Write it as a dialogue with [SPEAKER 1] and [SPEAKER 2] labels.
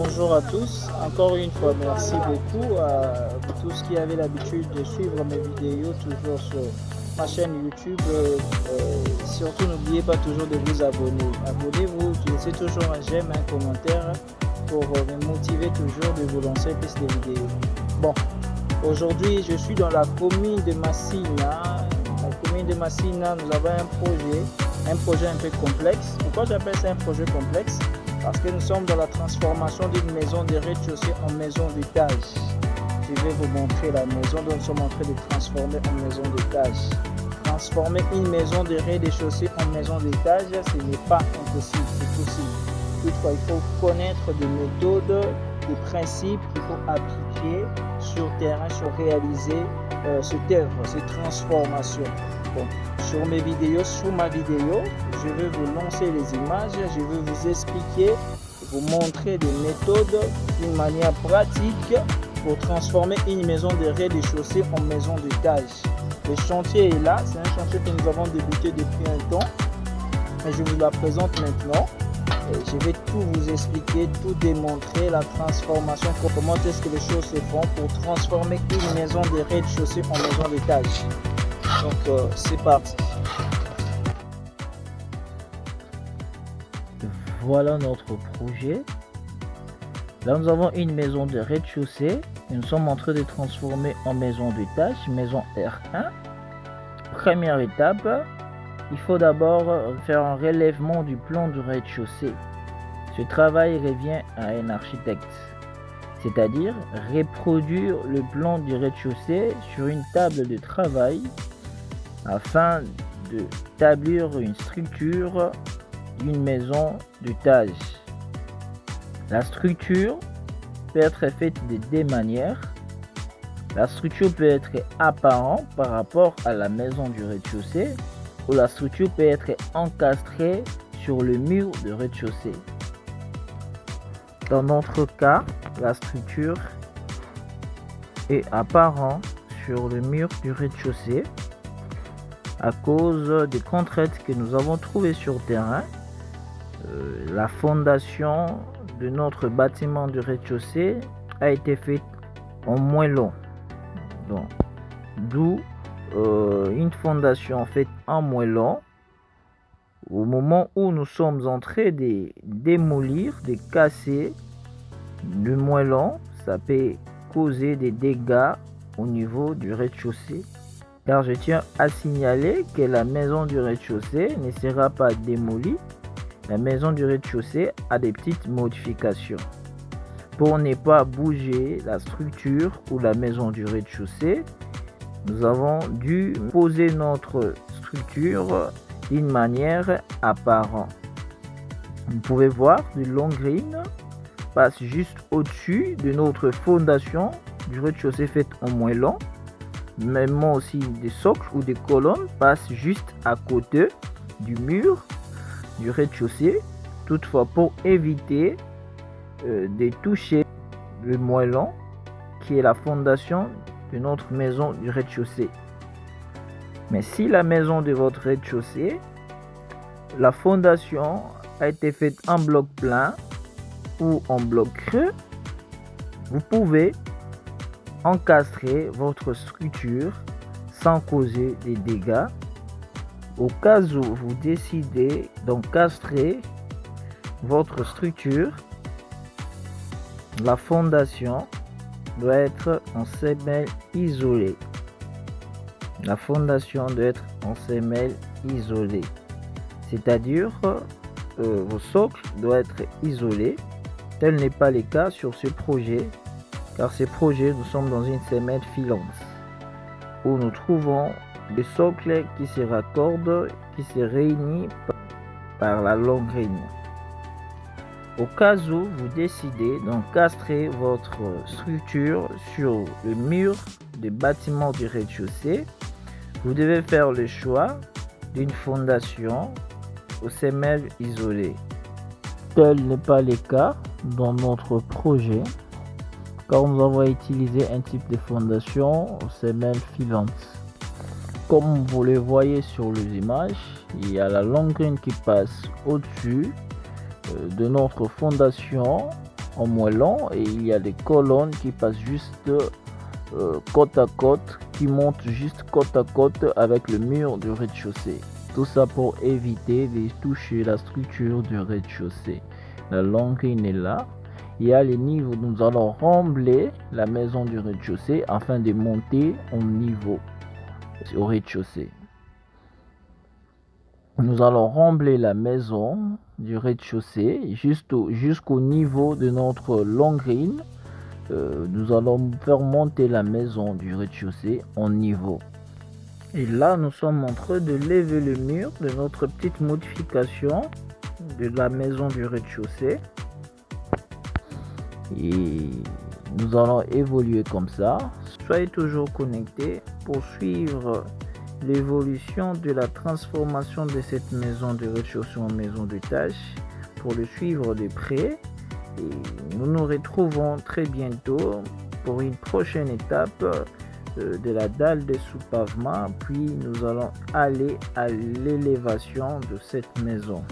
[SPEAKER 1] bonjour à tous. Encore une fois, merci beaucoup à tous qui avaient l'habitude de suivre mes vidéos toujours sur ma chaîne YouTube. Surtout, n'oubliez pas toujours de vous abonner. Abonnez-vous, laissez toujours un j'aime, un commentaire pour me motiver toujours de vous lancer plus de vidéos. Bon, aujourd'hui, je suis dans la commune de Massina. La commune de Massina, nous avons un projet un peu complexe. Pourquoi j'appelle ça un projet complexe? Parce que nous sommes dans la transformation d'une maison de rez-de-chaussée en maison d'étage. Je vais vous montrer la maison dont nous sommes en train de transformer en maison d'étage. Transformer une maison de rez-de-chaussée en maison d'étage, ce n'est pas impossible, c'est possible. Toutefois, il faut connaître des méthodes, des principes qu'il faut appliquer sur terrain, sur réaliser cette œuvre, cette transformation. Bon, sur ma vidéo, je vais vous lancer les images, je vais vous expliquer, vous montrer des méthodes d'une manière pratique pour transformer une maison de rez-de-chaussée en maison d'étage. Le chantier est là, c'est un chantier que nous avons débuté depuis un temps, et je vous la présente maintenant. Et je vais tout vous expliquer, tout démontrer, la transformation, comment est-ce que les choses se font pour transformer une maison de rez-de-chaussée en maison d'étage. Donc c'est parti. Voilà notre projet. Là nous avons une maison de rez-de-chaussée. Nous sommes en train de transformer en maison d'étage, maison R1. Première étape, il faut d'abord faire un relèvement du plan du rez-de-chaussée. Ce travail revient à un architecte, c'est-à-dire reproduire le plan du rez-de-chaussée sur une table de travail afin d'établir une structure d'une maison d'étage. La structure peut être faite de deux manières. La structure peut être apparente par rapport à la maison du rez-de-chaussée, ou la structure peut être encastrée sur le mur de rez-de-chaussée. Dans notre cas, la structure est apparente sur le mur du rez-de-chaussée à cause des contraintes que nous avons trouvées sur terrain. La fondation de notre bâtiment du rez-de-chaussée a été faite en moellon. D'où une fondation faite en moellon. Au moment où nous sommes en train de démolir, de casser le moellon, ça peut causer des dégâts au niveau du rez-de-chaussée. Car je tiens à signaler que la maison du rez-de-chaussée ne sera pas démolie. La maison du rez-de-chaussée a des petites modifications. Pour ne pas bouger la structure ou la maison du rez-de-chaussée, nous avons dû poser notre structure d'une manière apparente. Vous pouvez voir, le long green passe juste au-dessus de notre fondation du rez-de-chaussée faite en moellon. Même aussi des socles ou des colonnes passent juste à côté du mur du rez-de-chaussée. Toutefois, pour éviter de toucher le moellon qui est la fondation de notre maison du rez-de-chaussée. Mais si la maison de votre rez-de-chaussée, la fondation a été faite en bloc plein ou en bloc creux, vous pouvez encastrer votre structure sans causer des dégâts. Au cas où vous décidez d'encastrer votre structure, la fondation doit être en semelle isolée. La fondation doit être en semelle isolée, c'est-à-dire vos socles doivent être isolés. Tel n'est pas le cas sur ce projet, car ce projet, nous sommes dans une semelle filante où nous trouvons des socles qui se raccordent, qui se réunissent par la longue ligne. Au cas où vous décidez d'encastrer votre structure sur le mur du bâtiment du rez-de-chaussée, vous devez faire le choix d'une fondation aux semelles isolées. Tel n'est pas le cas dans notre projet, car nous avons utilisé un type de fondation aux semelles filantes. Comme vous le voyez sur les images, il y a la longue ligne qui passe au-dessus de notre fondation en moellon et il y a des colonnes qui passent juste côte à côte, qui montent juste côte à côte avec le mur du rez-de-chaussée. Tout ça pour éviter de toucher la structure du rez-de-chaussée. La longrine est là. Il y a les niveaux. Nous allons rembler la maison du rez-de-chaussée afin de monter en niveau au rez-de-chaussée. Nous allons rembler la maison du rez-de-chaussée jusqu'au niveau de notre longrine. Nous allons faire monter la maison du rez-de-chaussée en niveau. Et là, nous sommes en train de lever le mur de notre petite modification de la maison du rez-de-chaussée. Et nous allons évoluer comme ça. Soyez toujours connectés pour suivre l'évolution de la transformation de cette maison de rez-de-chaussée en maison de tâches, pour le suivre de près. Et nous nous retrouvons très bientôt pour une prochaine étape de la dalle de sous-pavement, puis nous allons aller à l'élévation de cette maison.